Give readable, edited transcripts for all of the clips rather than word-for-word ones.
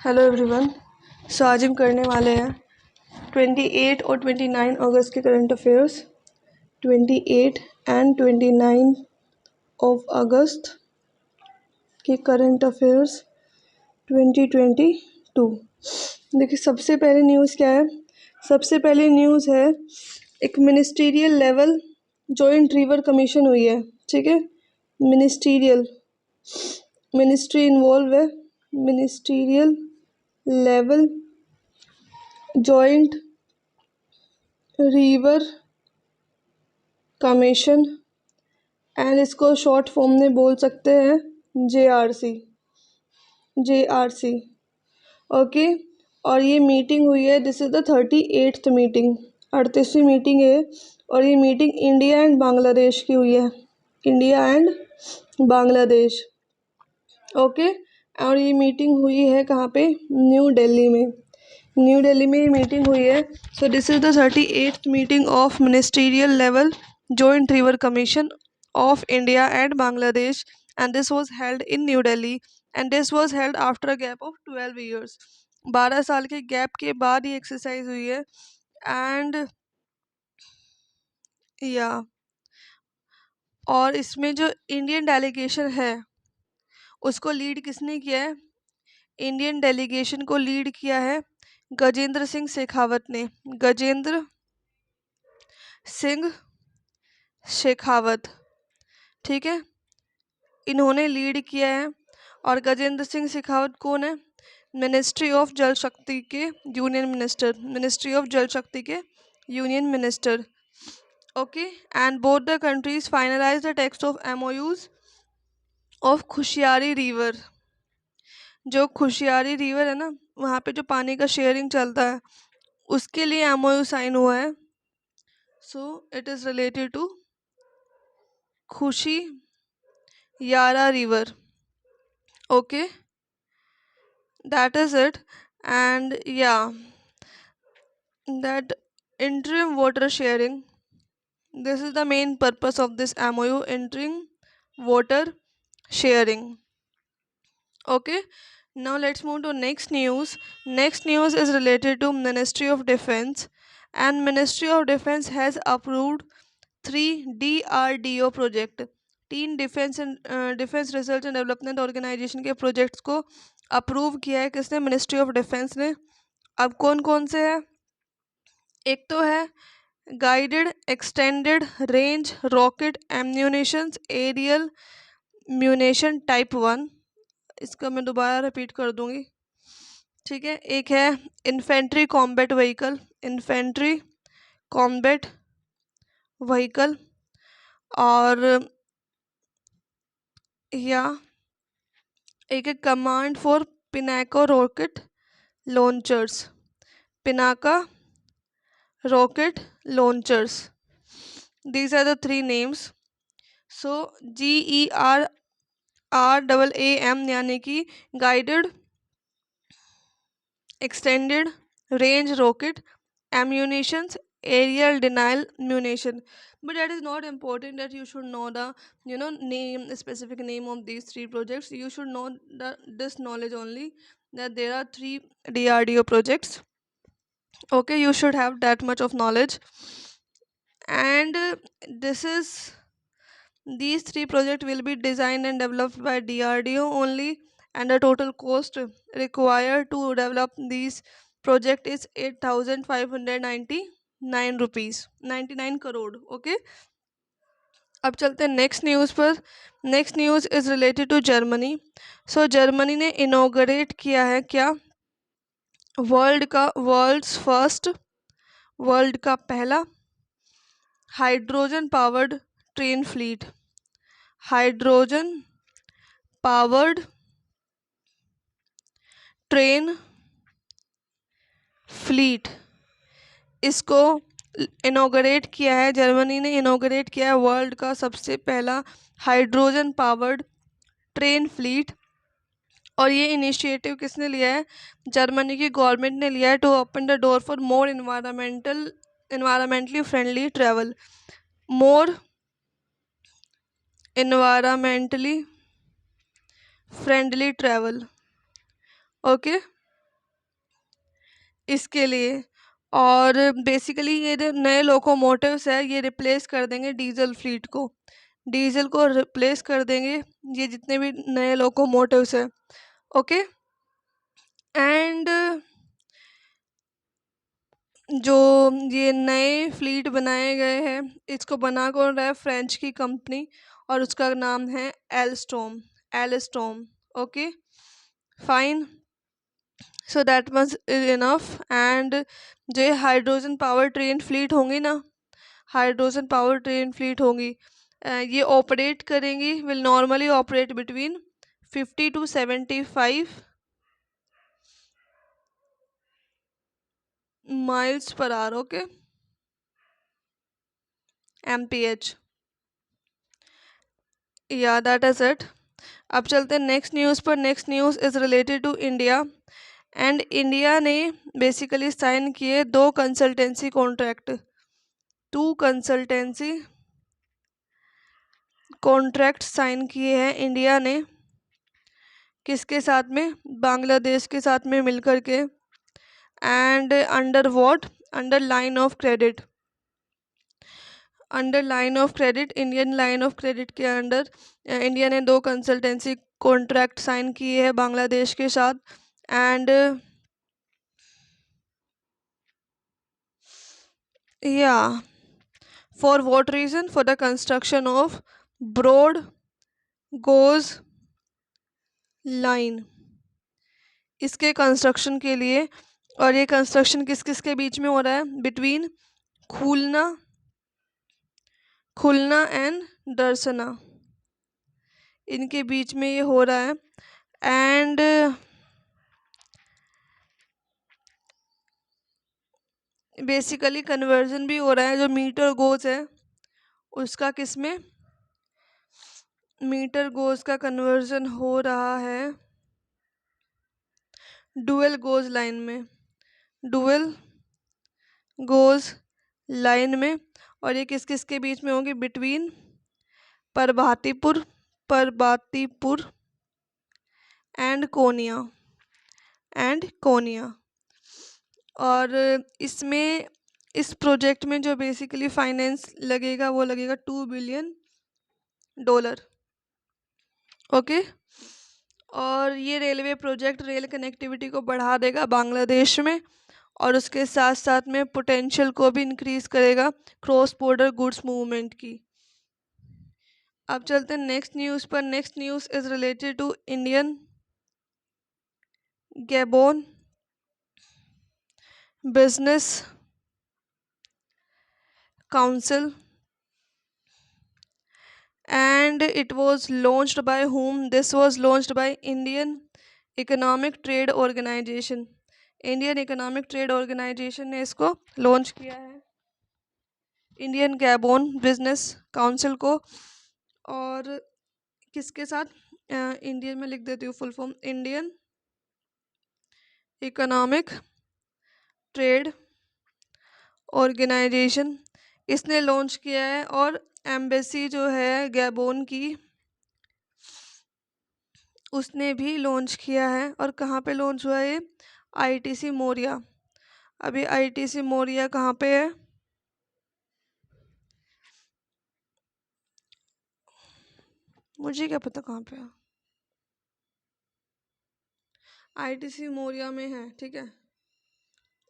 Hello everyone. सो आज हम करने वाले हैं 28 और 29 अगस्त के करंट अफेयर्स। 28 एंड 29 ऑफ अगस्त के करंट अफेयर्स 2022। देखिए, सबसे पहले न्यूज़ क्या है। सबसे पहले न्यूज़ है एक ministerial level joint river commission हुई है। ठीक है, मिनिस्ट्री इन्वॉल्व है। Ministerial level joint river commission and इसको शॉर्ट फॉर्म में बोल सकते हैं JRC। ओके, और ये मीटिंग हुई है, this is the 38th meeting, 38वीं मीटिंग है। और ये मीटिंग इंडिया एंड बांग्लादेश की हुई है, इंडिया एंड बांग्लादेश। ओके, और ये मीटिंग हुई है कहाँ पे? न्यू दिल्ली में। न्यू दिल्ली में ये मीटिंग हुई है। So this is the 38th meeting of ministerial level joint river commission of India and Bangladesh, and this was held in New Delhi, and this was held after a gap of 12 years। 12 साल के gap के बाद ये exercise हुई है। And या और इसमें जो इंडियन डेलीगेशन है उसको लीड किसने किया है? इंडियन डेलीगेशन को लीड किया है गजेंद्र सिंह शेखावत ने। गजेंद्र सिंह शेखावत, ठीक है, इन्होंने लीड किया है। और गजेंद्र सिंह शेखावत कौन है? मिनिस्ट्री ऑफ जल शक्ति के union minister, ministry of Jal Shakti के union minister. Okay, and both the countries finalise the text of MOUs of Kushiyara river. जो खुशियारी रिवर है ना, वहाँ पे जो पानी का शेयरिंग चलता है उसके लिए MOU साइन हुआ है। So it is related to Kushiyara river. Okay, that is it. And yeah, that interim water sharing, this is the main purpose of this MOU, interim water sharing. Okay, now let's move to next news. Next news is related to Ministry of Defense, and Ministry of Defense has approved 3 DRDO project, तीन defence research and development organisation के projects को approve किया है। किसने? Ministry of defence ने। अब कौन कौन से है? एक तो है guided extended range rocket ammunition aerial munition type 1, इसका मैं दोबारा रिपीट कर दूंगी, ठीक है। एक है infantry combat vehicle, infantry combat vehicle, और या एक है command for Pinaka rocket launchers, Pinaka rocket launchers. These are the 3 names. So GERAAM यानी कि guided extended range rocket ammunitions aerial denial munition, but that is not important that you should know the name, specific name of these 3 projects. You should know this knowledge only, that there are 3 DRDO projects. Okay, you should have that much of knowledge. And these 3 projects will be designed and developed by DRDO only, and the total cost required to develop these project is 8,599 rupees, 99 crore. Okay, अब चलते हैं next news पर। Next news is related to Germany. So Germany ने inaugurate किया है क्या? World का पहला hydrogen powered train fleet, hydrogen powered train fleet, इसको इनॉग्रेट किया है, जर्मनी ने इनॉग्रेट किया है वर्ल्ड का सबसे पहला हाइड्रोजन पावर्ड ट्रेन फ्लीट। और ये इनिशिएटिव किसने लिया है? जर्मनी की गवर्नमेंट ने लिया है, to open the door for more environmentally friendly travel, more environmentally friendly travel. Okay, इसके लिए। और बेसिकली ये जो नए लोकोमोटिव्स है ये रिप्लेस कर देंगे डीजल फ्लीट को, डीजल को रिप्लेस कर देंगे ये जितने भी नए लोकोमोटिव्स है। ओके। एंड जो ये नए फ्लीट बनाए गए हैं इसको बना कौन रहा है, फ्रेंच की कंपनी, और उसका नाम है Alstom, Alstom. Okay fine, so that much is enough. And जो ये हाइड्रोजन पावर ट्रेन फ्लीट होंगी ना, हाइड्रोजन पावर ट्रेन फ्लीट होंगी, ये ऑपरेट करेंगी, will normally operate between 50 to 75 miles per hour. Okay, MPH। या दैट इज इट। अब चलते हैं नेक्स्ट न्यूज़ पर। Next news is related to India. And India ने बेसिकली साइन किए 2 consultancy contract, 2 consultancy contract sign किए हैं इंडिया ने, किसके साथ में, बांग्लादेश के साथ में मिलकर के। And under what, under line of credit, under line of credit, Indian line of credit के अंडर इंडिया ने 2 कंसल्टेंसी कॉन्ट्रैक्ट साइन किए हैं बांग्लादेश के साथ। एंड या for what reason, for the construction of broad gauge line, इसके construction के लिए। और ये कंस्ट्रक्शन किस किस के बीच में हो रहा है, बिटवीन खुलना, खुलना एंड दर्शना, इनके बीच में ये हो रहा है। एंड बेसिकली कन्वर्जन भी हो रहा है, जो मीटर गोज है उसका किस में, मीटर गोज का कन्वर्जन हो रहा है डुअल गोज लाइन में, डुअल गोज लाइन में। और ये किस किस के बीच में होगी, बिटवीन परभातीपुर, परबातीपुर एंड कोनिया, एंड कोनिया। और इसमें, इस प्रोजेक्ट में जो बेसिकली फाइनेंस लगेगा वो लगेगा $2 बिलियन। ओके। और ये रेलवे प्रोजेक्ट रेल कनेक्टिविटी को बढ़ा देगा बांग्लादेश में, और उसके साथ साथ में पोटेंशियल को भी इंक्रीज करेगा क्रॉस बॉर्डर गुड्स मूवमेंट की। अब चलते हैं नेक्स्ट न्यूज़ पर। Next news is related to Indian Gabon business council. And it was launched by whom? This was launched by Indian Economic Trade Organization, Indian economic trade organisation ने इसको launch किया है, Indian Gabon business council को। और किसके साथ, Indian में लिख देती हूँ full form, Indian economic trade organisation, इसने लॉन्च किया है। और एम्बेसी जो है गैबोन की उसने भी लॉन्च किया है। और कहाँ पे लॉन्च हुआ है ये, ITC मोरिया। अभी ITC मोरिया कहाँ पे है, मुझे क्या पता कहाँ पे है, ITC मोरिया में है, ठीक है।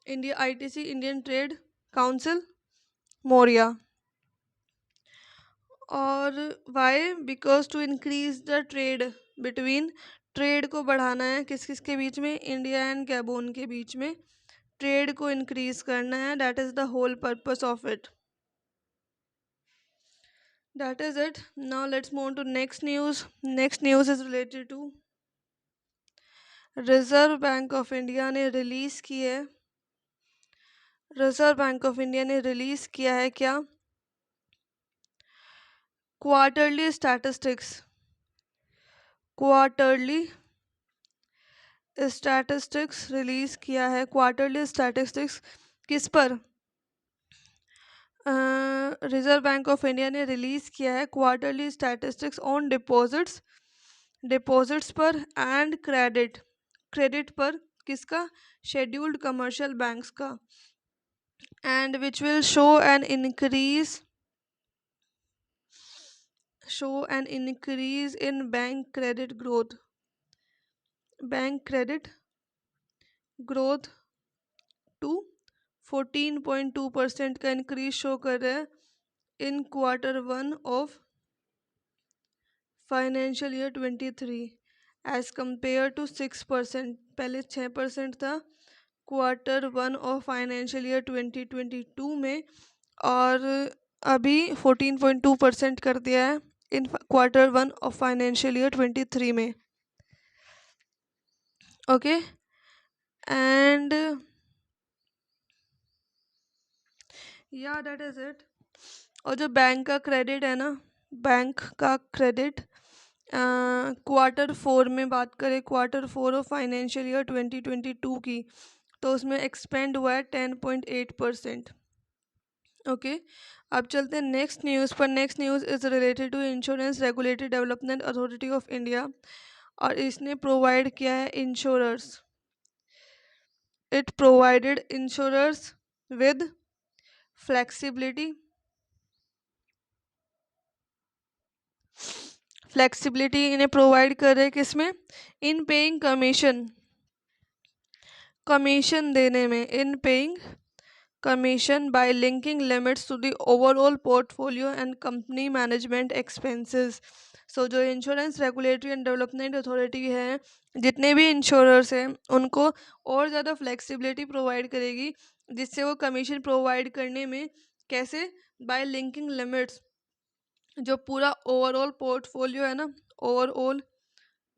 India ITC Indian trade council मोरिया। और why, because to increase the trade between, trade को बढ़ाना है किस किस के बीच में, इंडिया एंड गैबोन के बीच में ट्रेड को इंक्रीज करना है, that is the whole purpose of it. That is it. Now let's move to next news. Next news is related to reserve bank of India ने रिलीज की है, reserve bank of India ने release किया है क्या, quarterly statistics, quarterly statistics release किया है, quarterly statistics किस पर, रिजर्व बैंक ऑफ इंडिया ने रिलीज किया है quarterly statistics on deposits, deposits पर एंड क्रेडिट, क्रेडिट पर, किसका? शेड्यूल्ड कमर्शियल बैंक्स का। And which will show an increase in bank credit growth to 14.2% का इंक्रीज शो कर रहा है in Q1 of financial year 23 as compare to 6%। पहले 6% था Q1 ऑफ फाइनेंशियल ईयर 2022 में, और अभी 14.2% कर दिया है in Q1 of financial year 23 में। ओके, एंड या दैट इज इट। और जो बैंक का क्रेडिट है ना, बैंक का क्रेडिट Q4 में बात करें, Q4 ऑफ फाइनेंशियल ईयर 2022 की, तो उसमें एक्सपेंड हुआ है 10.8%। ओके, अब चलते हैं नेक्स्ट न्यूज़ पर। Next news is related to insurance regulatory development authority of India, और इसने प्रोवाइड किया है insurers, it provided insurers with flexibility इन्हें प्रोवाइड कर रहे हैं किसमें? इन पेइंग कमीशन देने में, in paying commission by linking limits to the overall portfolio and company management expenses। सो जो insurance regulatory and development authority है, जितने भी इंश्योरर्स हैं उनको और ज़्यादा फ्लेक्सिबिलिटी प्रोवाइड करेगी, जिससे वो कमीशन प्रोवाइड करने में कैसे? बाय लिंकिंग लिमिट्स, जो पूरा ओवरऑल पोर्टफोलियो है ना, ओवरऑल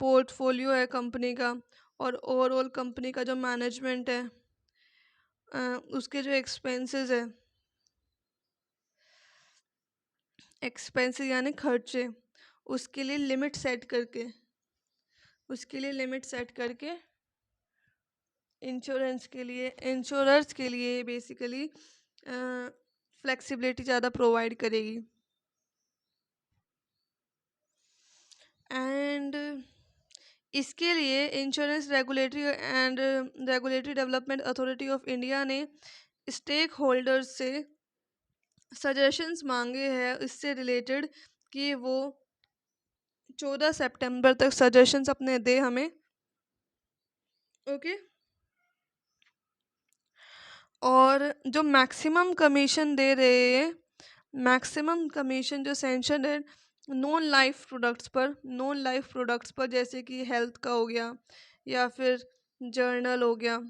पोर्टफोलियो है कंपनी का, और ओवरऑल कंपनी का जो मैनेजमेंट है, उसके जो एक्सपेंसेस है, एक्सपेंसेस यानी खर्चे, उसके लिए लिमिट सेट करके इंश्योरर्स के लिए बेसिकली फ्लेक्सिबिलिटी ज़्यादा प्रोवाइड करेगी। एंड इसके लिए insurance regulatory development authority of India ने स्टेक होल्डर्स से सजेशंस मांगे हैं इससे रिलेटेड, कि वो 14 सितंबर तक सजेशंस अपने दे हमें। ओके, और जो मैक्सिमम कमीशन दे रहे हैं, मैक्सिमम कमीशन जो सेंशन है नॉन लाइफ प्रोडक्ट्स पर, जैसे कि हेल्थ का हो गया या फिर जर्नल हो गया,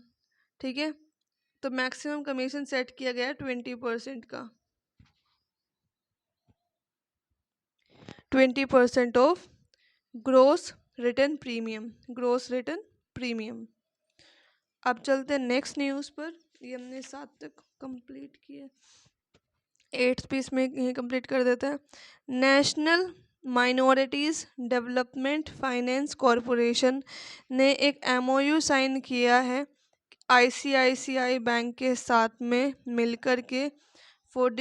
ठीक है, तो मैक्सिमम कमीशन सेट किया गया है 20% का, 20% ऑफ ग्रोस रिटर्न प्रीमियम। अब चलते हैं नेक्स्ट न्यूज़ पर। ये हमने 7 तक कंप्लीट किया, 8th पीस में यही कंप्लीट कर देते हैं। National minorities development finance corporation ने एक MOU साइन किया है ICICI बैंक के साथ में मिलकर के, फॉर द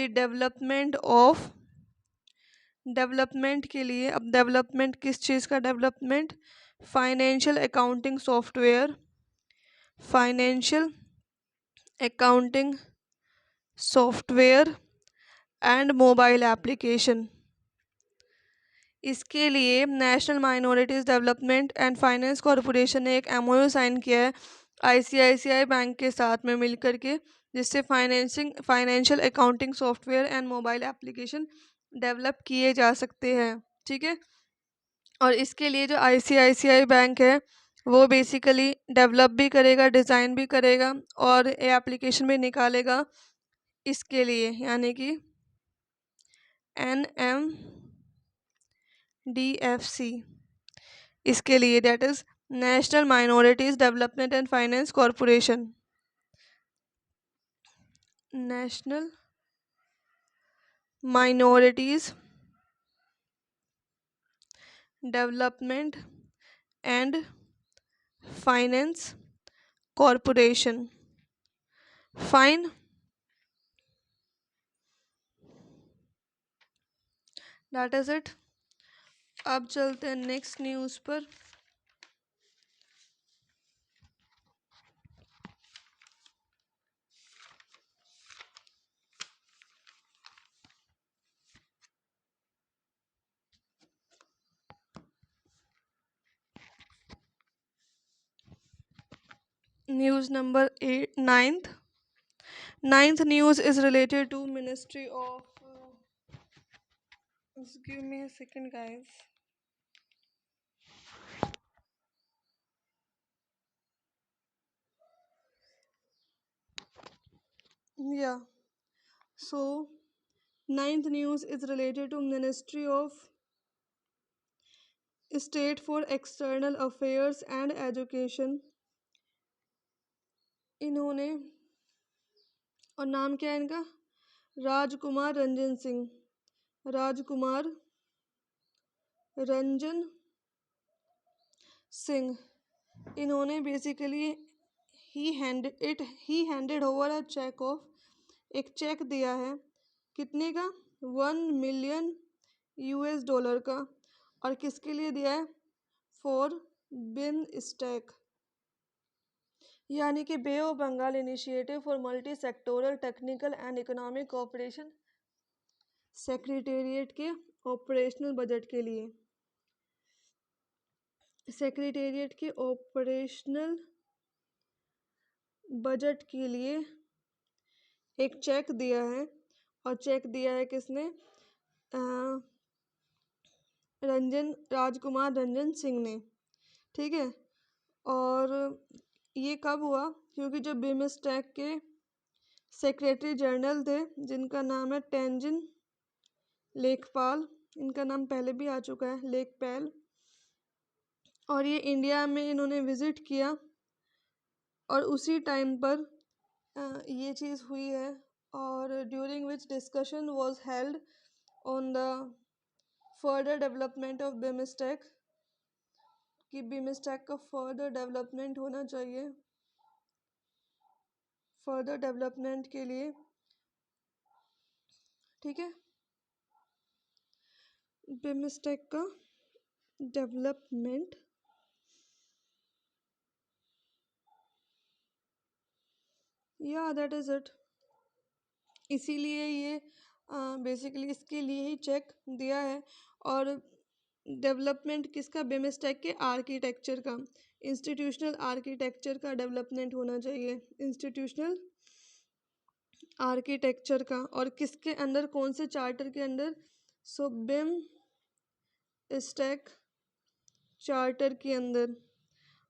डेवलपमेंट के लिए। अब डेवलपमेंट किस चीज़ का development? Financial accounting software and mobile application. इसके लिए national minorities development and finance corporation ने एक MOU साइन किया है ICICI बैंक के साथ में मिलकर के, जिससे financial accounting software and mobile application develop किए जा सकते हैं, ठीक है। और इसके लिए जो ICICI बैंक है वो बेसिकली डेवलप भी करेगा, डिज़ाइन भी करेगा और एप्लीकेशन भी निकालेगा इसके लिए, यानी कि NMDFC इसके लिए, that is national minorities development and finance corporation. National minorities development and finance corporation, fine. That is it. अब चलते हैं नेक्स्ट न्यूज़ पर। News number 9th. Ninth news is related to Ministry of. Just give me a second, guys. Yeah. So, ninth news is related to Ministry of State for External Affairs and Education. इन्होंने, और नाम क्या है इनका, राजकुमार रंजन सिंह। राजकुमार रंजन सिंह, इन्होंने basically ही handed over a cheque of, एक cheque दिया है कितने का, 1 मिलियन US डॉलर का। और किसके लिए दिया है, फॉर बिन स्टैक, यानी कि bay of Bengal initiative for multi sectoral technical and economic cooperation, secretariat के ऑपरेशनल बजट के लिए, सेक्रेटेरिएट के ऑपरेशनल बजट के लिए एक चेक दिया है। और चेक दिया है किसने, राजकुमार रंजन सिंह ने। ठीक है। और ये कब हुआ, क्योंकि जो बिमस्टेक के सेक्रेटरी जनरल थे जिनका नाम है तेंजिन लेखपाल, इनका नाम पहले भी आ चुका है, लेखपाल, और ये इंडिया में इन्होंने विज़िट किया और उसी टाइम पर ये चीज़ हुई है। और during which discussion was held on the further development of BIMSTEC, कि बिमस्टेक का फर्दर डेवलपमेंट होना चाहिए, फर्दर डेवलपमेंट के लिए। ठीक है, बिमस्टेक का डेवलपमेंट, या दैट इज़ इट। इसीलिए ये बेसिकली इसके लिए ही चेक दिया है। और डेवलपमेंट किसका, बिमस्टेक के आर्किटेक्चर का, इंस्टीट्यूशनल आर्किटेक्चर का डेवलपमेंट होना चाहिए, इंस्टीट्यूशनल आर्किटेक्चर का। और किसके अंदर, कौन से चार्टर के अंदर, सो बिम स्टैक चार्टर के अंदर।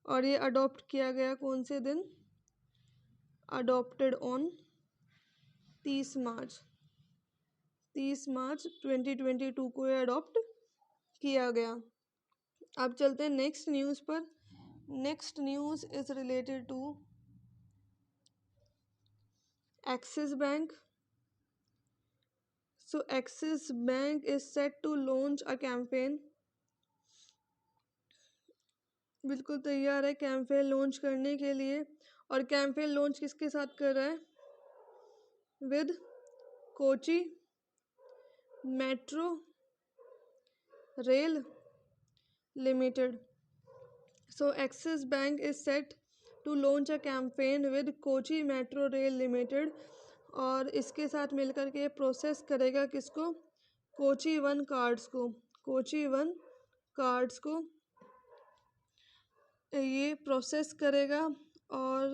और ये अडॉप्ट किया गया कौन से दिन, अडॉप्टेड ऑन 30 मार्च 2022 को ये अडॉप्ट किया गया। अब चलते हैं नेक्स्ट न्यूज़ पर। Next news is related to Axis bank. So Axis bank is set to launch a campaign, बिल्कुल तैयार है कैंपेन लॉन्च करने के लिए। और कैंपेन लॉन्च किसके साथ कर रहा है, with Kochi metro rail limited. So Axis Bank is set to launch a campaign with Kochi metro rail limited. और इसके साथ मिलकर के प्रोसेस करेगा किसको, कोची वन कार्ड्स को, कोची वन कार्ड्स को ये प्रोसेस करेगा। और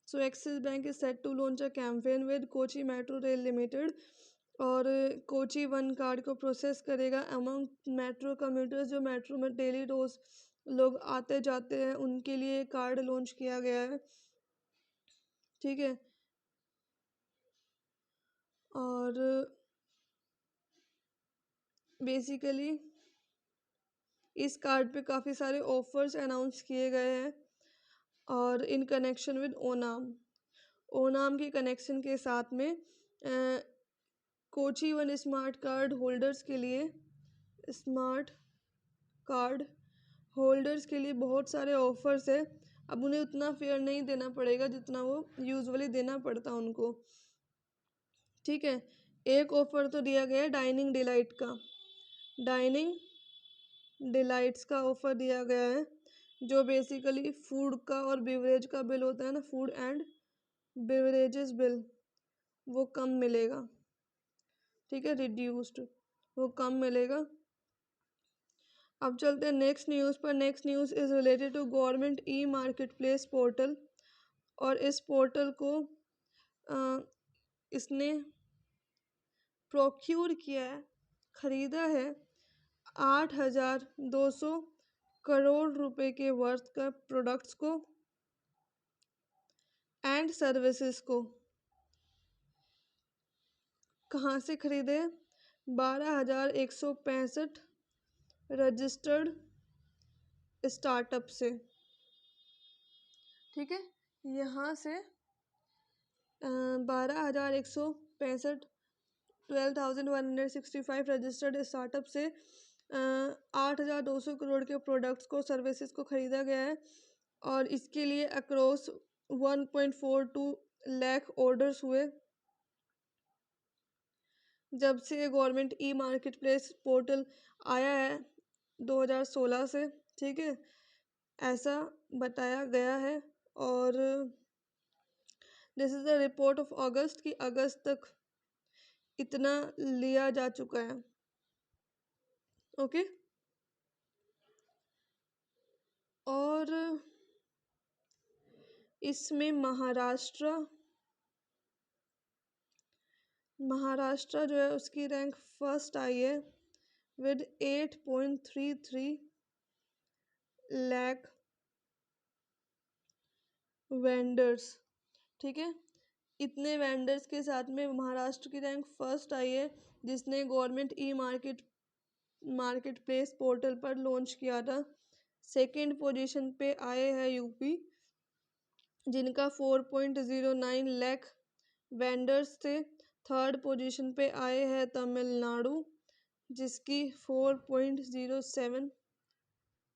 so Axis bank is set to launch a campaign with Kochi metro rail limited. और कोची वन कार्ड को प्रोसेस करेगा अमंग मेट्रो कम्यूटर्स, जो मेट्रो में डेली रोज लोग आते जाते हैं उनके लिए कार्ड लॉन्च किया गया है। ठीक है। और बेसिकली इस कार्ड पे काफ़ी सारे ऑफर्स अनाउंस किए गए हैं। और in connection with Onam, Onam के कनेक्शन के साथ में Kochi one smart card holders के लिए, स्मार्ट कार्ड होल्डर्स के लिए बहुत सारे ऑफर्स है। अब उन्हें उतना फेयर नहीं देना पड़ेगा जितना वो यूजुअली देना पड़ता उनको। ठीक है। एक ऑफर तो दिया गया है डाइनिंग डिलाइट का, डाइनिंग डिलाइट्स का ऑफर दिया गया है, जो बेसिकली फूड का और बेवरेज का बिल होता है ना, फूड एंड बेवरेजेस बिल, वो कम मिलेगा। ठीक है, रिड्यूस्ड, वो कम मिलेगा। अब चलते हैं नेक्स्ट न्यूज़ पर। Next news is related to government e market place portal. और इस पोर्टल को अ, इसने प्रोक्यूर किया है, खरीदा है 8,200 करोड़ रुपए के वर्थ का प्रोडक्ट्स को एंड सर्विसेज को। कहाँ से खरीदे? 12,165 रजिस्टर्ड स्टार्टअप से। ठीक है, यहाँ से 12,165 12,165 रजिस्टर्ड स्टार्टअप से 8,200 करोड़ के प्रोडक्ट्स को, सर्विसेज को खरीदा गया है। और इसके लिए अक्रॉस 1.42 लाख ऑर्डर्स हुए जब से government e market place portal आया है 2016 से। ठीक है, ऐसा बताया गया है। और this is the report of अगस्त कि अगस्त तक इतना लिया जा चुका है। ओके, और इसमें महाराष्ट्र जो है उसकी रैंक फर्स्ट आई है विद 8.33 लाख वेंडर्स। ठीक है, इतने वेंडर्स के साथ में महाराष्ट्र की रैंक फर्स्ट आई है, जिसने government e market place portal पर लॉन्च किया था। सेकंड पोजीशन पे आए हैं यूपी, जिनका 4.09 लाख वेंडर्स थे। थर्ड पोजीशन पे आए हैं तमिलनाडु, जिसकी 4.07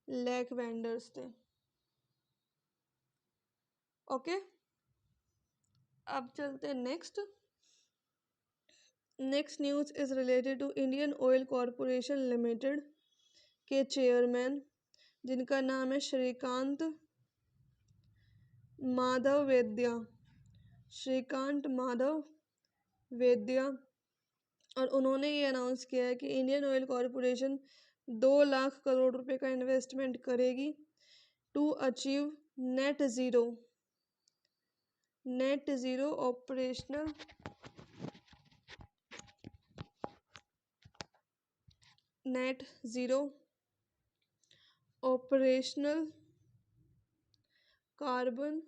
लाख वेंडर्स थे। ओके, अब चलते हैं next. Next news is related to Indian oil corporation limited के चेयरमैन, जिनका नाम है श्रीकांत माधव वेद्या। श्रीकांत माधव वेद्या। और उन्होंने ये अनाउंस किया है कि Indian oil corporation 2 lakh crore रुपए का इन्वेस्टमेंट करेगी to achieve net zero operational net zero operational carbon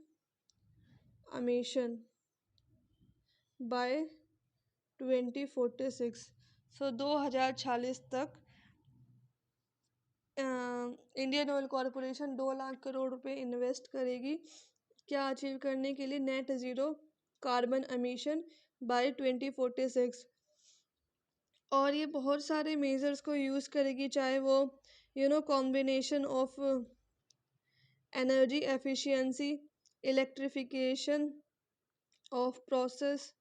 emission by 2046। So 2046 तक Indian oil corporation 2 lakh crore रुपए इन्वेस्ट करेगी। क्या अचीव करने के लिए? Net zero carbon emission by 2046। और ये बहुत सारे मेजर्स को यूज़ करेगी, चाहे वो combination of energy efficiency, electrification of process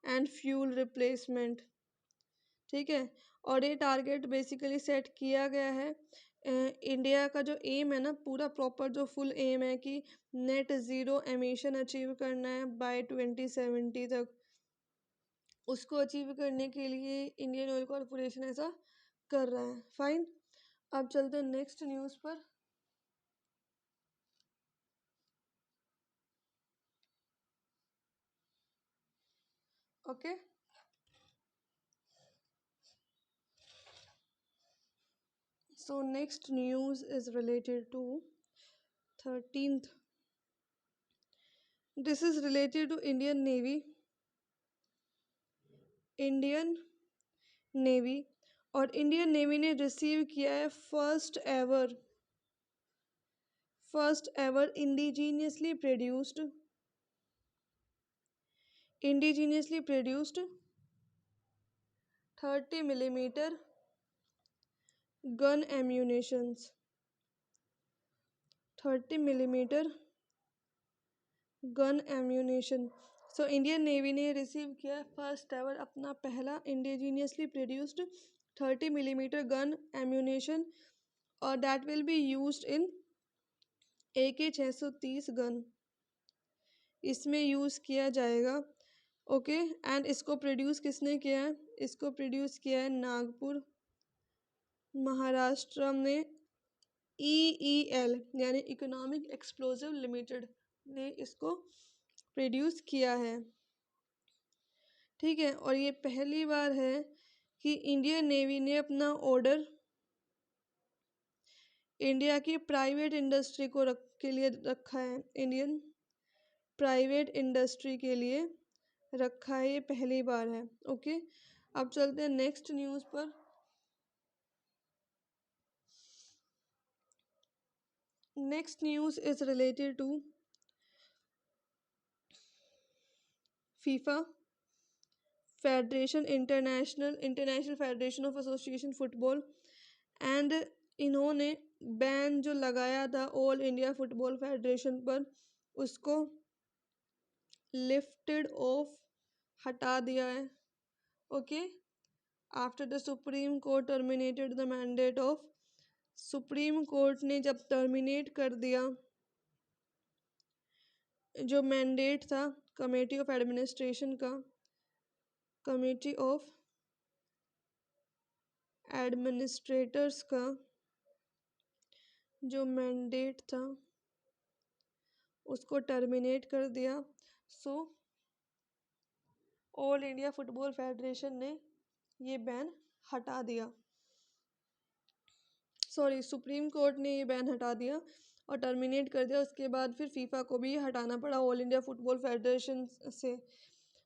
and fuel replacement. ठीक है, और ये टारगेट बेसिकली सेट किया गया है। इंडिया का जो एम है ना, पूरा प्रॉपर जो फुल एम है कि नेट ज़ीरो एमिशन अचीव करना है बाय 2070 तक। उसको अचीव करने के लिए इंडियन ऑयल कॉरपोरेशन ऐसा कर रहा है। फाइन, अब चलते हैं नेक्स्ट न्यूज़ पर। Okay, so next news is related to 13th. This is related to Indian Navy। और इंडियन नेवी ने रिसीव किया है first ever indigenously produced 30 millimetre gun ammunitions. 30 millimetre gun ammunition. So Indian navy ने receive किया first ever अपना पहला indigenously produced 30 millimetre gun ammunition, और that will be used in AK-630 gun. इसमें use किया जाएगा। ओके, एंड इसको produce किसने किया है? इसको प्रोड्यूस किया है नागपुर महाराष्ट्र में EEL यानी इकोनॉमिक एक्सप्लोजिव लिमिटेड ने इसको प्रोड्यूस किया है। ठीक है, और ये पहली बार है कि इंडियन नेवी ने अपना ऑर्डर इंडिया की प्राइवेट इंडस्ट्री के लिए रखा है। इंडियन प्राइवेट इंडस्ट्री के लिए रखा है, ये पहली बार है। ओके, अब चलते हैं नेक्स्ट न्यूज़ पर। Next news is related to FIFA federation, international federation of association football, and इन्होंने बैन जो लगाया था ऑल इंडिया फुटबॉल फेडरेशन पर, उसको लिफ्टेड ऑफ हटा दिया है। Okay, after the supreme court terminated the mandate of, supreme court ने जब टर्मिनेट कर दिया जो मैंडेट था कमेटी ऑफ एडमिनिस्ट्रेशन का, कमेटी ऑफ एडमिनिस्ट्रेटर्स का जो मैंडेट था उसको टर्मिनेट कर दिया। So all India football federation ने ये बैन हटा दिया। सॉरी, सुप्रीम कोर्ट ने ये बैन हटा दिया और टर्मिनेट कर दिया। उसके बाद फिर फीफा को भी हटाना पड़ा ऑल इंडिया फुटबॉल फेडरेशन से।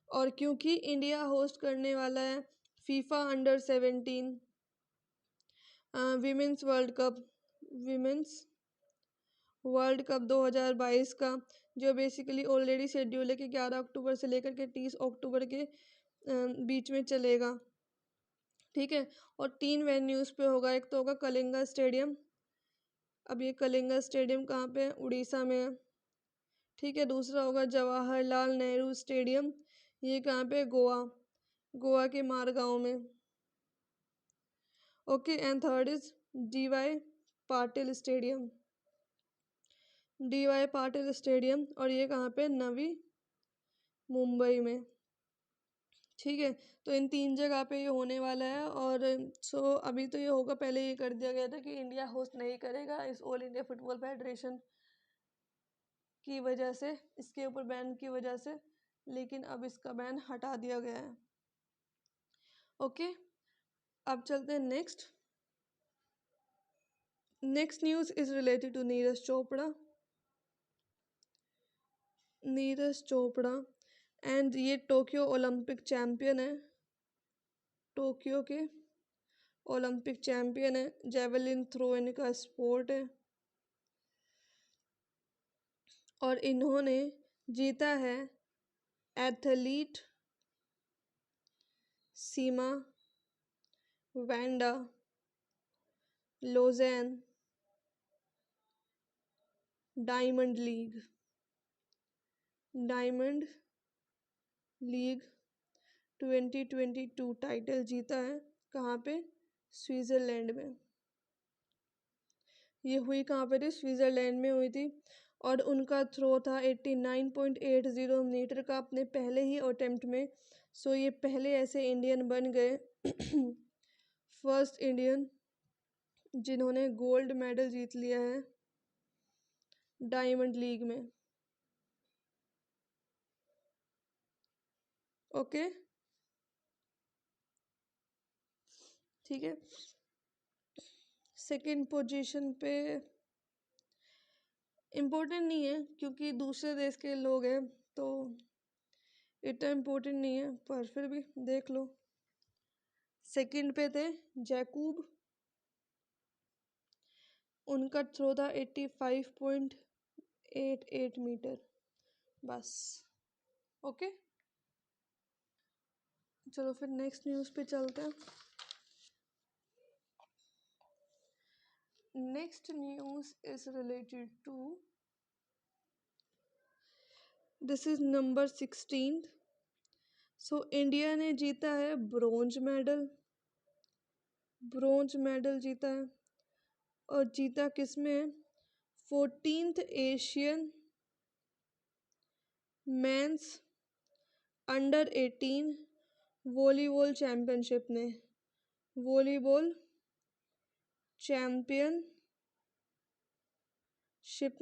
और क्योंकि इंडिया होस्ट करने वाला है FIFA under 17 women's world cup, women's world cup 2022 का, जो बेसिकली ऑलरेडी शेड्यूल है कि 11 अक्टूबर से लेकर के 30 अक्टूबर के बीच में चलेगा। ठीक है, और 3 वेन्यूज़ पे होगा। एक तो होगा कलिंगा स्टेडियम। अब ये कलिंगा स्टेडियम कहाँ पे है? उड़ीसा में है। ठीक है, दूसरा होगा जवाहरलाल नेहरू स्टेडियम। ये कहाँ पे? गोवा, गोवा के मारगांव में। Okay, and third is DY Patil stadium, DY Patil stadium, और ये कहाँ पे? नवी मुंबई में। ठीक है, तो इन 3 जगह पे ये होने वाला है। और सो अभी तो ये होगा, पहले ये कर दिया गया था कि इंडिया होस्ट नहीं करेगा इस ऑल इंडिया फुटबॉल फेडरेशन की वजह से, इसके ऊपर बैन की वजह से, लेकिन अब इसका बैन हटा दिया गया है। ओके, अब चलते हैं next. Next news is related to Neeraj Chopra. Neeraj Chopra, and ये टोक्यो ओलंपिक चैम्पियन है, टोक्यो के ओलंपिक चैम्पियन है। जेवलिन थ्रो इनका स्पोर्ट है, और इन्होंने जीता है एथलीट सीमा वैंडा Lausanne diamond league, diamond league 2022 title जीता है। कहाँ पे? स्विट्ज़रलैंड में। ये हुई कहाँ पे थी? स्विट्ज़रलैंड में हुई थी। और उनका थ्रो था 89.80 मीटर का अपने पहले ही अटेम्प्ट में। सो ये पहले ऐसे इंडियन बन गए फर्स्ट इंडियन जिन्होंने गोल्ड मेडल जीत लिया है डायमंड लीग में। ओके, ठीक है, सेकंड पोजीशन पे इम्पोर्टेंट नहीं है क्योंकि दूसरे देश के लोग हैं, तो इतना इम्पोर्टेंट नहीं है, पर फिर भी देख लो। सेकंड पे थे जैकूब, उनका थ्रो था 85.88 मीटर, बस। ओके, चलो फिर नेक्स्ट न्यूज़ पे चलते हैं। Next news is related to, this is number 16। So India ने जीता है ब्रोंज मेडल, ब्रोंज मेडल जीता है। और जीता किस में? 14th Asian men's under 18 volleyball championship ने, वॉलीबॉल चैंपियनशिप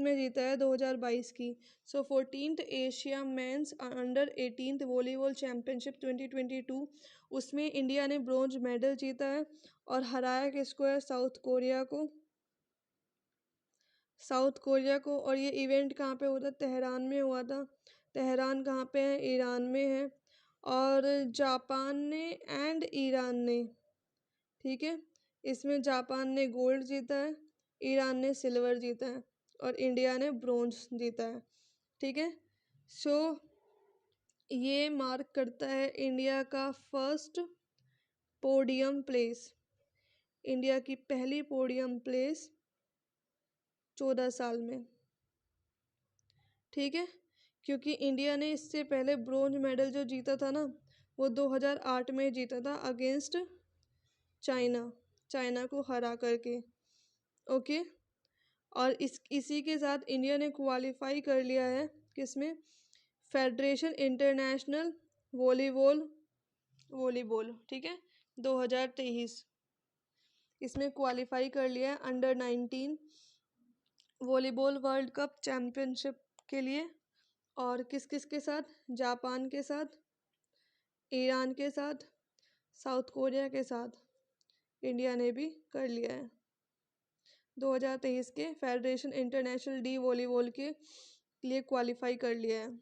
में जीता है 2022 की। So 14th Asia men's under 18 volleyball championship 2022, उसमें इंडिया ने ब्रॉन्ज मेडल जीता है और हराया किसको है? साउथ कोरिया को। और ये इवेंट कहाँ पे हुआ था? तेहरान में हुआ था। तेहरान कहाँ पे है? ईरान में है। और जापान ने एंड ईरान ने, ठीक है, इसमें जापान ने गोल्ड जीता है, ईरान ने सिल्वर जीता है और इंडिया ने ब्रोंज जीता है। ठीक है, सो ये मार्क करता है इंडिया का फर्स्ट पोडियम प्लेस, इंडिया की पहली पोडियम प्लेस 14 साल में। ठीक है, क्योंकि इंडिया ने इससे पहले ब्रोंज मेडल जो जीता था ना, वो 2008 में जीता था अगेंस्ट चाइना को हरा करके। ओके, और इसी के साथ इंडिया ने क्वालिफाई कर लिया है किसमें? फेडरेशन इंटरनेशनल वॉलीबॉल, ठीक है, 2023 इसमें क्वालिफाई कर लिया है under 19 volleyball world cup championship के लिए। और किस किस के साथ? जापान के साथ, ईरान के साथ, साउथ कोरिया के साथ इंडिया ने भी कर लिया है 2023 के फेडरेशन इंटरनेशनल डी वॉलीबॉल के लिए क्वालिफाई कर लिया है।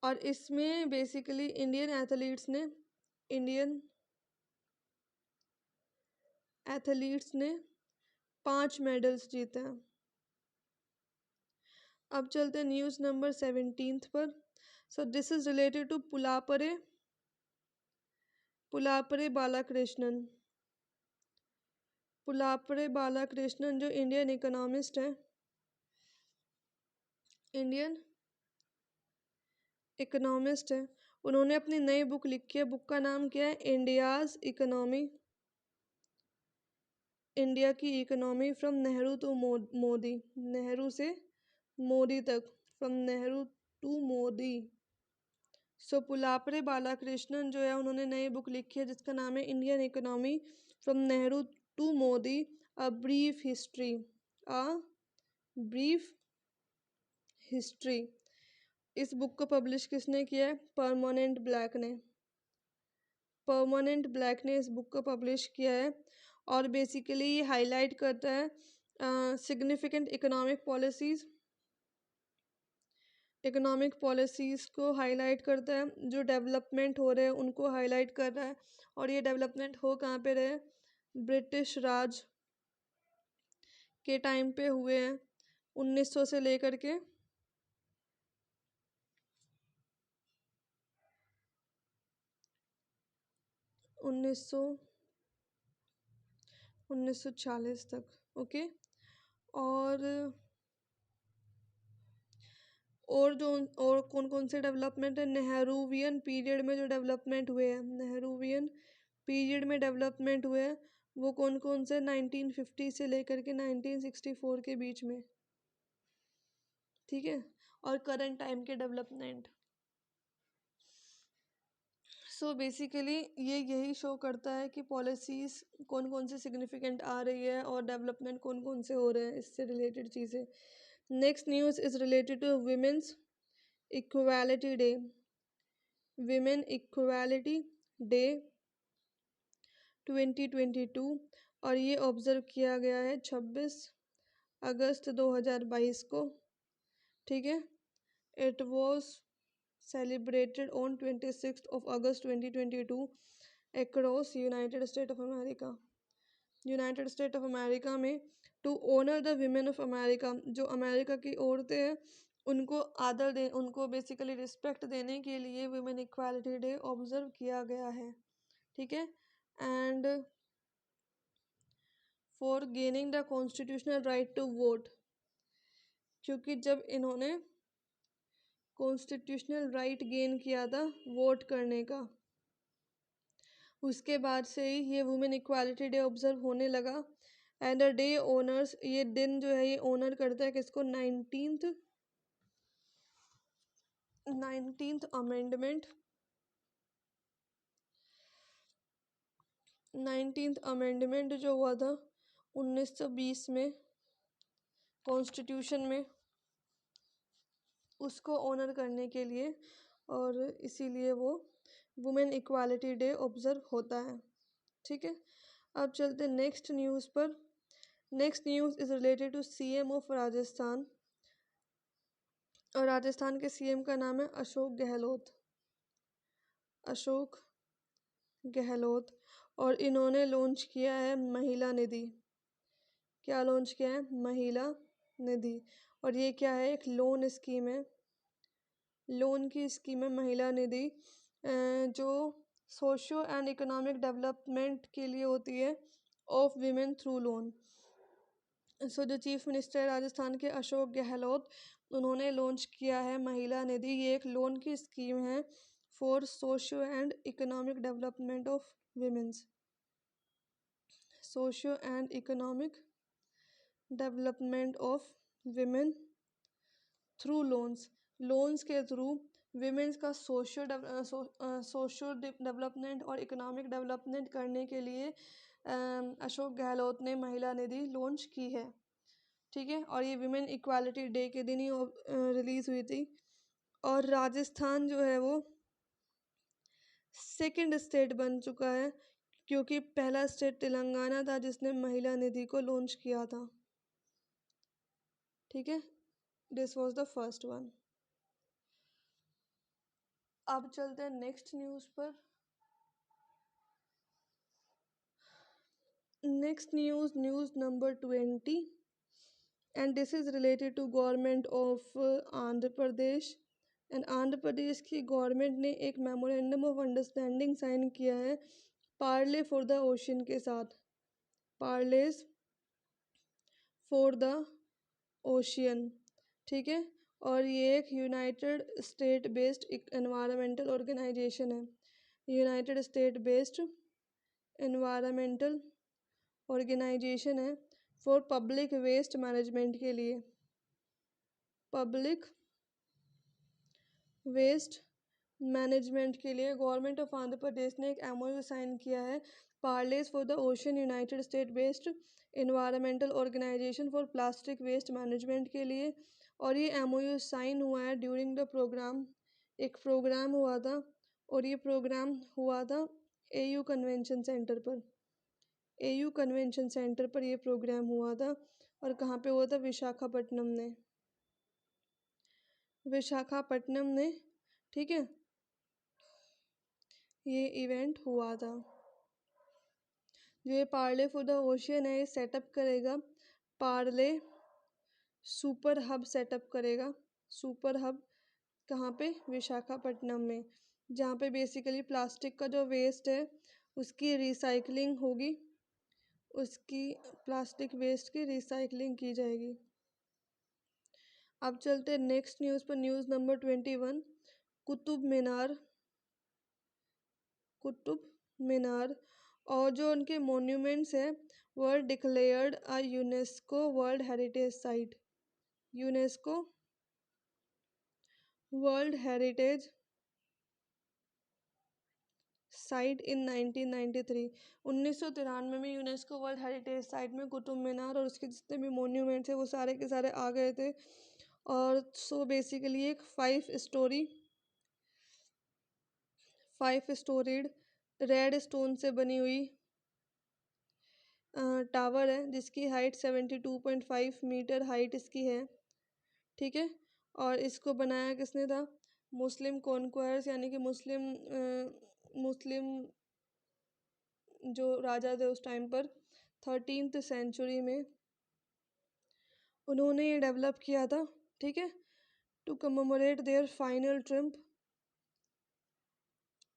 और इसमें बेसिकली इंडियन एथलीट्स ने 5 मेडल्स जीते हैं। अब चलते हैं न्यूज़ नंबर 17 पर। So this is related to Pulapre Balakrishnan जो इंडियन इकोनॉमिस्ट है। उन्होंने अपनी नई बुक लिखी है, बुक का नाम क्या है? इंडियाज़ इकोनॉमी, इंडिया की economy from Nehru to Modi, Nehru से मोदी तक, from Nehru to Modi. So Pulapre Balakrishnan जो है उन्होंने नई बुक लिखी है जिसका नाम है Indian economy from Nehru to Modi, a brief history. इस बुक को पब्लिश किसने किया है? परमानेंट ब्लैक ने इस बुक को पब्लिश किया है। और बेसिकली ये हाईलाइट करता है सिग्निफिकेंट इकोनॉमिक पॉलिसीज़ को हाईलाइट करता है, जो डेवलपमेंट हो रहे हैं उनको हाईलाइट कर रहा है। और ये डेवलपमेंट हो कहाँ पे रहे? ब्रिटिश राज के टाइम पे हुए हैं, 1900 से लेकर के 1940 तक। ओके, और कौन कौन से डेवलपमेंट है? नेहरूवियन पीरियड में जो डेवलपमेंट हुए हैं, वो कौन कौन से? 1950 से लेकर के 1964 के बीच में। ठीक है, और करंट टाइम के डेवलपमेंट। सो बेसिकली ये यही शो करता है कि पॉलिसीज़ कौन कौन से सिग्निफिकेंट आ रही है और डेवलपमेंट कौन कौन से हो रहे हैं, इससे रिलेटेड चीज़ें। Next news is related to women's equality day, women equality day 2022, और ये ऑब्ज़र्व किया गया है 26 अगस्त 2022 को। ठीक है, it was celebrated on 26 August 2022 across United State of America में, to honour the women of America. जो अमेरिका की औरतें हैं उनको आदर दे, उनको बेसिकली रिस्पेक्ट देने के लिए वुमेन इक्वालिटी डे ऑब्जर्व किया गया है। ठीक है, and for gaining the constitutional right to vote, क्योंकि जब इन्होंने कॉन्स्टिट्यूशनल राइट गेन किया था वोट करने का, उसके बाद से ही ये वुमेन इक्वालिटी डे ऑब्जर्व होने लगा। एंड द डे ओनर्स, ये दिन जो है ये ओनर करता है किसको? 19th अमेंडमेंट 19th अमेंडमेंट जो हुआ था 1920 में कॉन्स्टिट्यूशन में, उसको ऑनर करने के लिए, और इसीलिए वो वुमेन इक्वालिटी डे ऑब्जर्व होता है। ठीक है, अब चलते नेक्स्ट न्यूज़ पर। Next news is related to CM of Rajasthan, और राजस्थान के सीएम का नाम है अशोक गहलोत। अशोक गहलोत, और इन्होंने लॉन्च किया है महिला निधि। क्या लॉन्च किया है? महिला निधि। और ये क्या है? एक लोन स्कीम है, लोन की स्कीम है महिला निधि, जो सोशो एंड इकोनॉमिक डेवलपमेंट के लिए होती है ऑफ वीमेन थ्रू लोन। सो जो चीफ मिनिस्टर है राजस्थान के अशोक गहलोत, उन्होंने लॉन्च किया है महिला निधि। ये एक लोन की स्कीम है for socio and economic development of women's, socio and economic development of women through loans. Loans के थ्रू विमेंस का सोशल डेवलपमेंट और इकोनॉमिक डेवलपमेंट करने के लिए अशोक गहलोत ने महिला निधि लॉन्च की है। ठीक है, और ये विमेन इक्वालिटी डे के दिन ही रिलीज़ हुई थी। और राजस्थान जो है वो सेकंड स्टेट बन चुका है, क्योंकि पहला स्टेट तेलंगाना था जिसने महिला निधि को लॉन्च किया था। ठीक है, this was the first one. अब चलते हैं नेक्स्ट न्यूज़ पर। Next news number 20, and this is related to government of Andhra Pradesh. And Andhra Pradesh की गवर्नमेंट ने एक मेमोरेंडम ऑफ अंडरस्टैंडिंग साइन किया है पार्ले फॉर द ओशन के साथ। Parley for the ocean. ठीक है, और ये एक United State based environmental organisation है। United State based environmental organisation है फॉर पब्लिक वेस्ट मैनेजमेंट के लिए। पब्लिक वेस्ट मैनेजमेंट के लिए गवर्नमेंट ऑफ आंध्र प्रदेश ने एक एमओयू साइन किया है Parley for the ocean United State based environmental organisation for plastic waste management के लिए। और ये एमओयू साइन हुआ है ड्यूरिंग द प्रोग्राम, एक प्रोग्राम हुआ था, और ये प्रोग्राम हुआ था एयू कन्वेंशन सेंटर पर। एयू कन्वेंशन सेंटर पर ये प्रोग्राम हुआ था, और कहाँ पे हुआ था? विशाखापट्टनम ने, विशाखापट्टनम ने। ठीक है, ये इवेंट हुआ था। जो ये पार्ले फॉर द ओशियन है, ये सेटअप करेगा, पार्ले सुपर हब सेटअप करेगा। सुपर हब कहाँ पे? विशाखापट्टनम में, जहाँ पे बेसिकली प्लास्टिक का जो वेस्ट है उसकी रिसाइकलिंग होगी, उसकी प्लास्टिक वेस्ट की रिसाइकलिंग की जाएगी। अब चलते हैं नेक्स्ट न्यूज़ पर। News number 21, Qutub Minar. कुतुब मीनार और जो उनके मोन्यूमेंट्स हैं वो declared a UNESCO world heritage site. UNESCO world heritage site in 1993। 1993 में यूनेस्को वर्ल्ड हेरिटेज साइट में कुतुब मीनार और उसके जितने भी मोन्यूमेंट्स हैं वो सारे के सारे आ गए थे। और सो बेसिकली एक 5 स्टोरीड रेड स्टोन से बनी हुई टावर है, जिसकी हाइट 72.5 मीटर हाइट इसकी है। ठीक है, और इसको बनाया किसने था? मुस्लिम कॉन्क्वायर्स, यानी कि मुस्लिम जो राजा थे उस टाइम पर 13th सेंचुरी में उन्होंने ये डेवलप किया था। ठीक है, to commemorate their final triumph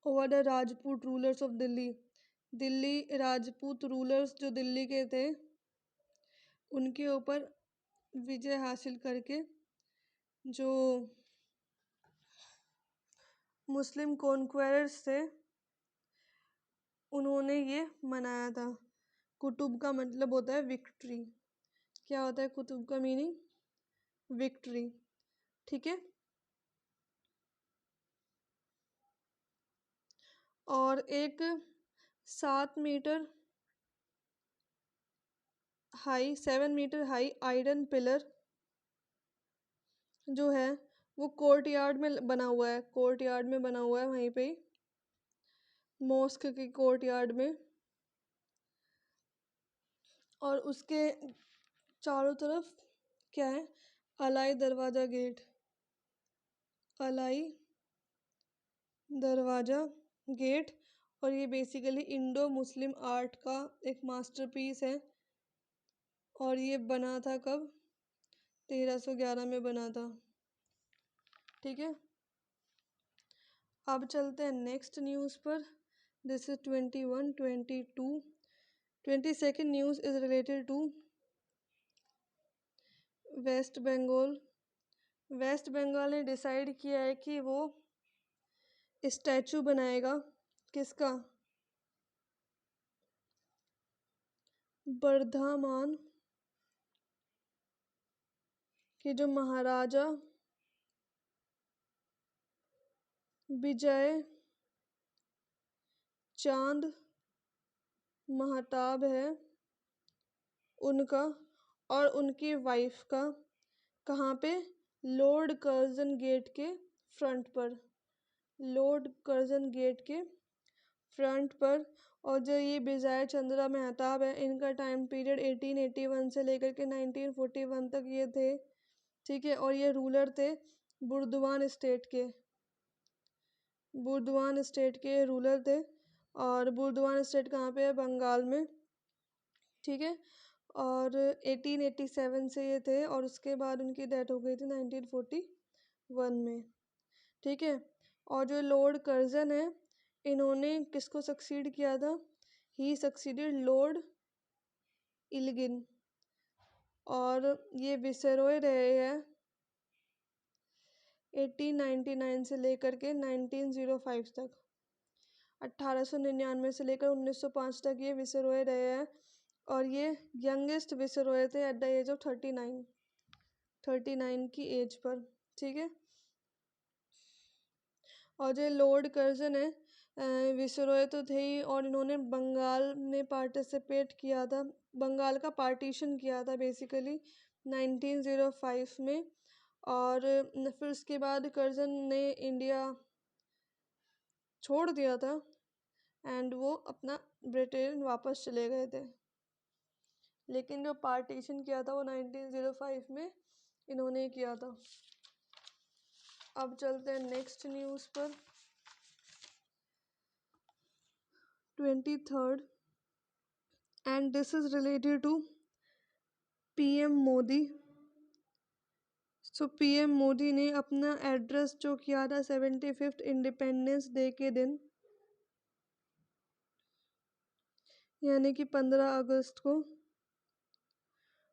over the Rajput rulers of Delhi. Delhi Rajput rulers जो दिल्ली के थे उनके ऊपर विजय हासिल करके जो मुस्लिम कॉन्क्वेरर्स थे उन्होंने ये मनाया था। कुतुब का मतलब होता है विक्ट्री। क्या होता है कुतुब का मीनिंग? विक्ट्री। ठीक है, और एक 7 metre high 7 metre high iron pillar जो है वो कोर्ट यार्ड में बना हुआ है, कोर्ट यार्ड में बना हुआ है वहीं पे ही, मॉस्क के कोर्ट यार्ड में। और उसके चारों तरफ क्या है, अलाई दरवाज़ा गेट, अलाई दरवाज़ा गेट। और ये बेसिकली इंडो मुस्लिम आर्ट का एक मास्टरपीस है। और ये बना था कब, 1311 में बना था। ठीक है, अब चलते हैं नेक्स्ट न्यूज़ पर। This is 21, 22, 22nd news is related to West Bengal. West Bengal ने डिसाइड किया है कि वो स्टैचू बनाएगा, किसका, वर्धमान के जो महाराजा विजय चांद महताब है उनका और उनकी वाइफ का। कहाँ पे, लॉर्ड कर्जन गेट के फ्रंट पर, लॉर्ड कर्जन गेट के फ्रंट पर। और जो ये विजय चंद्रा मेहताब है, इनका टाइम पीरियड 1881 से लेकर के 1941 तक ये थे। ठीक है, और ये रूलर थे बुर्दवान स्टेट के, बुर्दवान स्टेट के रूलर थे। और बुर्दवान स्टेट कहाँ पे है, बंगाल में। ठीक है, और 1887 से ये थे और उसके बाद उनकी डेथ हो गई थी 1941 में। ठीक है, और जो लॉर्ड कर्जन है, इन्होंने किसको सक्सीड किया था, ही सक्सीडेड लॉर्ड इल्गिन। और ये विसरोय रहे हैं 1899 से लेकर के 1905 तक, 1899 से लेकर 1905 तक ये विसरोय रहे हैं। और ये यंगेस्ट विसरोय थे एट द एज ऑफ 39 की एज पर। ठीक है, और जो लॉर्ड कर्जन है विसरोय तो थे ही, और इन्होंने बंगाल में पार्टिसिपेट किया था, बंगाल का पार्टीशन किया था बेसिकली 1905 में। और फिर उसके बाद कर्जन ने इंडिया छोड़ दिया था एंड वो अपना ब्रिटेन वापस चले गए थे। लेकिन जो पार्टीशन किया था वो 1905 में इन्होंने किया था। अब चलते हैं नेक्स्ट न्यूज़ पर। 23rd, and this is related to PM Modi. So PM Modi ने अपना एड्रेस जो किया था 75th इंडिपेंडेंस डे के दिन, यानी कि 15 अगस्त को,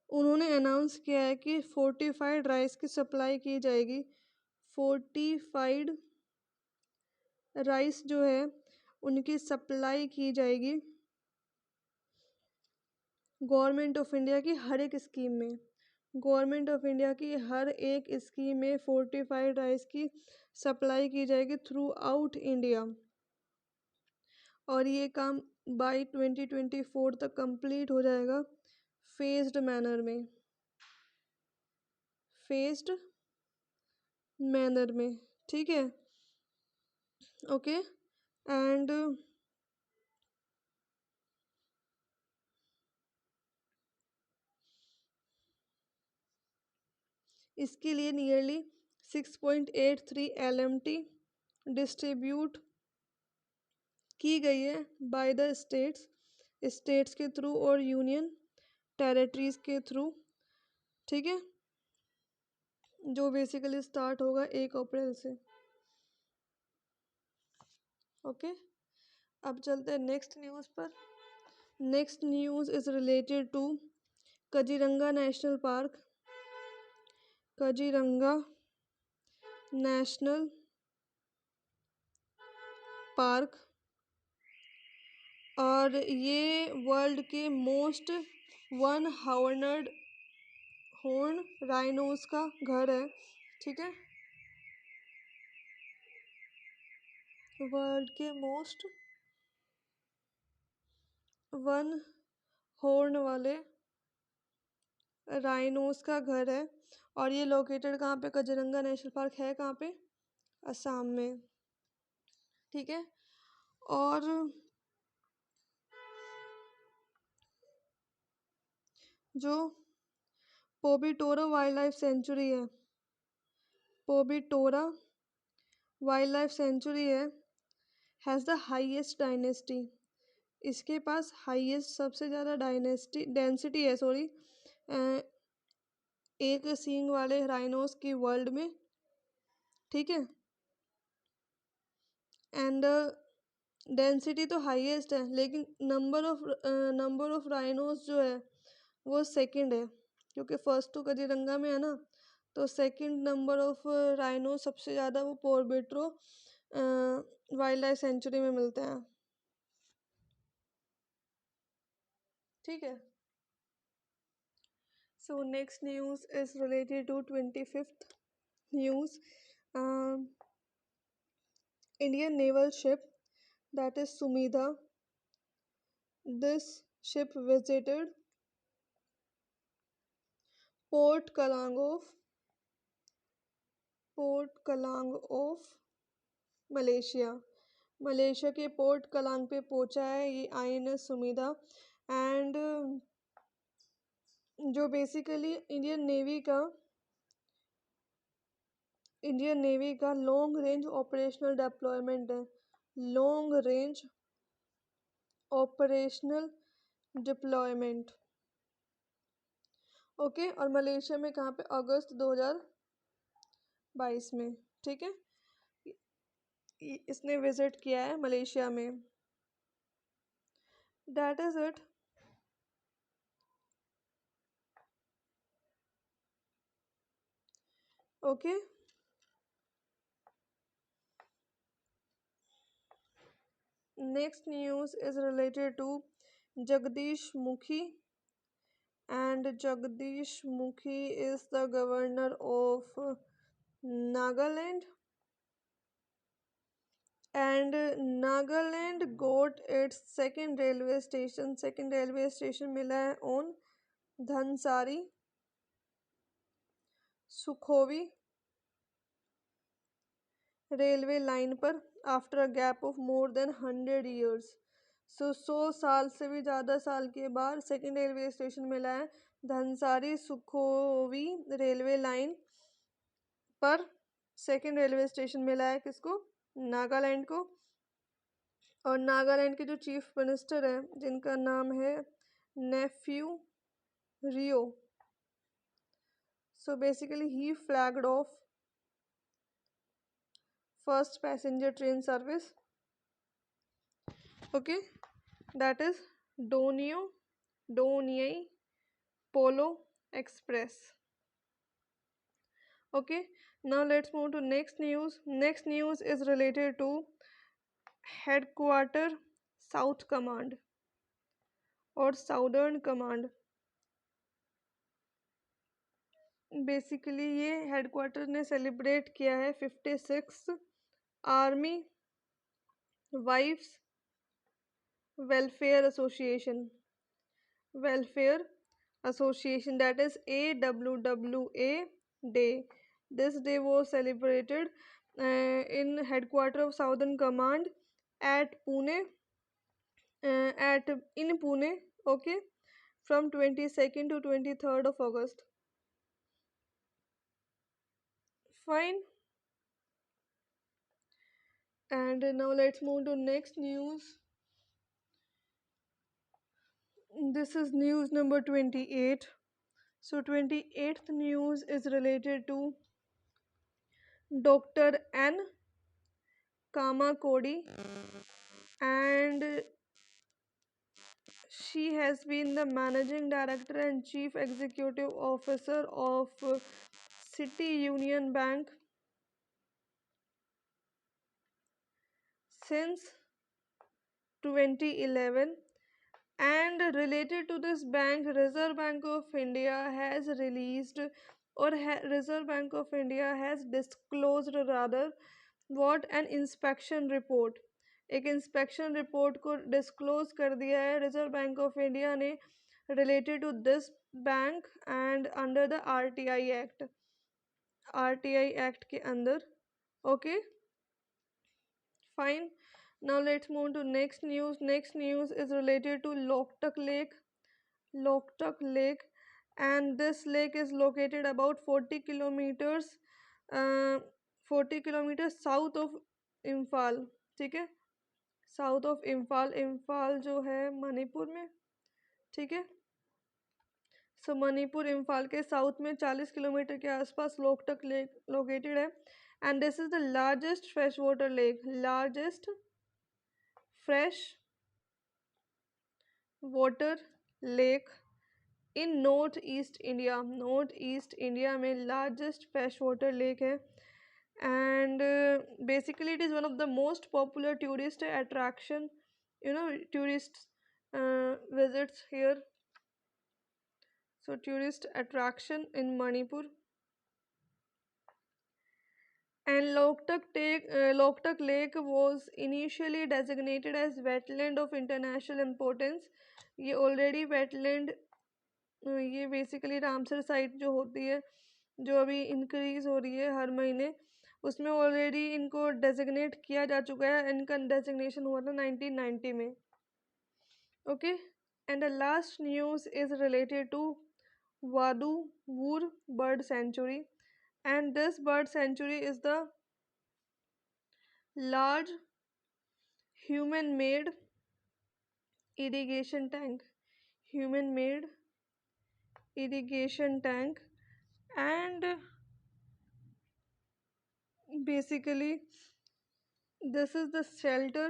उन्होंने अनाउंस किया है कि फोर्टिफाइड राइस की सप्लाई की जाएगी। फोर्टिफाइड राइस जो है उनकी सप्लाई की जाएगी गवर्नमेंट ऑफ इंडिया की हर एक स्कीम में, गवर्नमेंट ऑफ इंडिया की हर एक स्कीम में फोर्टिफाइड राइस की सप्लाई की जाएगी थ्रू आउट इंडिया। और ये काम बाय 2024 तक कंप्लीट हो जाएगा फेज्ड मैनर में, फेज्ड मैनर में। ठीक है, ओके। एंड इसके लिए नियरली 6.83 LMT डिस्ट्रीब्यूट की गई है बाय द स्टेट्स, स्टेट्स के थ्रू और यूनियन टेरिटरीज के थ्रू। ठीक है, जो बेसिकली स्टार्ट होगा 1 अप्रैल से। ओके, अब चलते हैं नेक्स्ट न्यूज़ पर। Next news is related to Kaziranga national park, Kaziranga national park. और ये वर्ल्ड के मोस्ट वन हॉर्न राइनोस का घर है। ठीक है, वर्ल्ड के मोस्ट वन हॉर्न वाले राइनोस का घर है, और ये लोकेटेड कहाँ पे, काजीरंगा नेशनल पार्क है कहाँ पे, असम में। ठीक है। और जो पोबिटोरा वाइल्ड लाइफ सेंचुरी है, पोबिटोरा वाइल्ड लाइफ सेंचुरी है, हैज़ द हाईएस्ट डायनेस्टी, इसके पास हाईएस्ट सबसे ज़्यादा डायनेस्टी डेंसिटी है, सॉरी, एक सींग वाले राइनोस की वर्ल्ड में। ठीक है। एंड डेंसिटी तो हाईएस्ट है, लेकिन नंबर ऑफ राइनोस जो है वो सेकंड है, क्योंकि फर्स्ट तो कजीरंगा में है ना, तो सेकंड नंबर ऑफ राइनो सबसे ज़्यादा वो पोर्बिट्रो वाइल्ड लाइफ सेंचुरी में मिलते हैं। ठीक है। So next news is related to 25th news. Indian naval ship that is Sumidha. This ship visited Port Kalang of Malaysia. Malaysia के पोर्ट कलांग पे पहुंचा है ये आईएनएस सुमिधा। एंड जो बेसिकली इंडियन नेवी का लॉन्ग रेंज ऑपरेशनल डिप्लॉयमेंट है, long range operational deployment. Okay. और Malaysia में कहाँ पे, अगस्त 2022 में। ठीक है। इसने विजिट किया है मलेशिया में। That is it. Okay. Next news is related to Jagdish Mukhi, and Jagdish Mukhi is the governor of Nagaland, and Nagaland got its second railway station। second railway station मिला है on धनसारी सुखोवी रेलवे लाइन पर after a gap of more than 100 years। 100 साल से भी ज़्यादा साल के बाद सेकेंड रेलवे स्टेशन मिला है धनसारी सुखोवी रेलवे लाइन पर। सेकेंड रेलवे स्टेशन मिला है किसको, नागालैंड को। और नागालैंड के जो चीफ मिनिस्टर हैं जिनका नाम है Neiphiu Rio, so basically he flagged off first passenger train service. Okay. That is Donyi Polo express. Okay, now let's move to next news. Next news is related to headquarter South Command और Southern Command। बेसिकली ये headquarter ने celebrate किया है 56 army wives welfare association, that is AWWA day। This day was celebrated in headquarter of Southern Command at Pune, in Pune, okay, from 22nd to 23rd of August। Fine. And now let's move to next news. This is news number 28. So 28th news is related to Dr. N. Kamakodi, and she has been the managing director and chief executive officer of City Union Bank since 2011। and related to this bank, Reserve Bank of India has released, or Reserve Bank of India has disclosed rather, what, an inspection report। एक inspection report को disclose कर दिया है reserve bank of India ने related to this bank and under the RTI act के अंदर. Okay, fine. Now let's move to next news. Next news is related to Loktak Lake. Loktak Lake, and this lake is located about 40 kilometers, 40 kilometers south of Imphal. ठीक है, south of Imphal. Imphal जो है मणिपुर में. ठीक है, सो मणिपुर इम्फाल के साउथ में 40 किलोमीटर के आसपास लोकटक लेक लोकेटेड है. And this is the largest fresh water lake. Largest fresh water lake in north east India. North east India में लार्जेस्ट फ्रेश वाटर लेक है. And basically it is one of the most popular tourist attraction. Tourist visits here. So tourist attraction in Manipur. And Loktak Lake was initially designated as wetland of international importance. ये already wetland, ये basically Ramsar site जो होती है, जो अभी increase हो रही है हर महीने, उसमें ऑलरेडी इनको डेजिग्नेट किया जा चुका है. इनका डेजिग्नेशन हुआ था 1990 में. Okay, and the last news is related to Vaduvur bird sanctuary, and this bird sanctuary is the large human-made irrigation tank. Human-made irrigation tank, and basically this is the shelter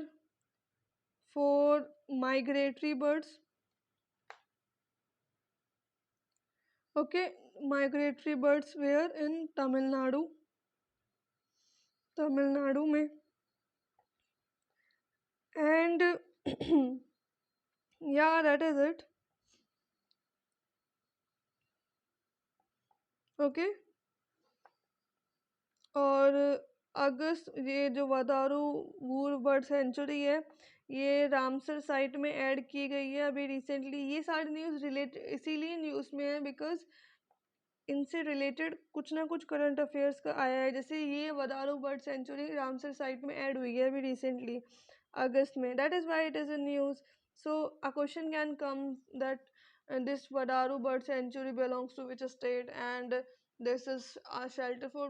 for migratory birds. Okay, migratory birds where in Tamil Nadu में. And yeah, that is it. Okay, और अगस्त ये जो वदारू bird sanctuary है, ये Ramsar site में add की गई है अभी रिसेंटली. ये सारी न्यूज़ रिलेट इसीलिए न्यूज़ में है बिकॉज इनसे रिलेटेड कुछ ना कुछ करंट अफेयर्स का आया है. जैसे ये वदारू बर्ड सेंचुरी रामसर साइट में ऐड हुई है अभी रिसेंटली अगस्त में. That is why it is a news. So a question can come that this Vadaru bird sanctuary belongs to which state, and this is a shelter for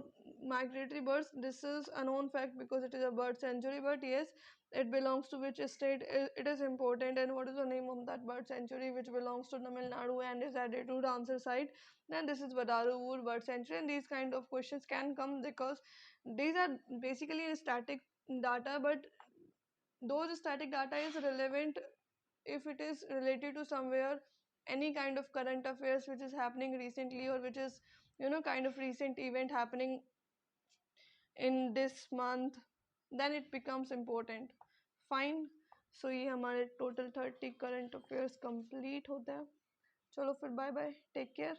migratory birds. This is a known fact because it is a bird sanctuary, but yes, it belongs to which state, it is important. And what is the name of that bird sanctuary which belongs to Tamil Nadu and is added to Ramsar site? Then this is Vadaru bird sanctuary. And these kind of questions can come because these are basically static data, but those static data is relevant if it is related to somewhere, any kind of current affairs which is happening recently, or which is kind of recent event happening in this month, then it becomes important. Fine. So ये हमारे total 30 current affairs complete होता है. चलो फिर bye bye, take care.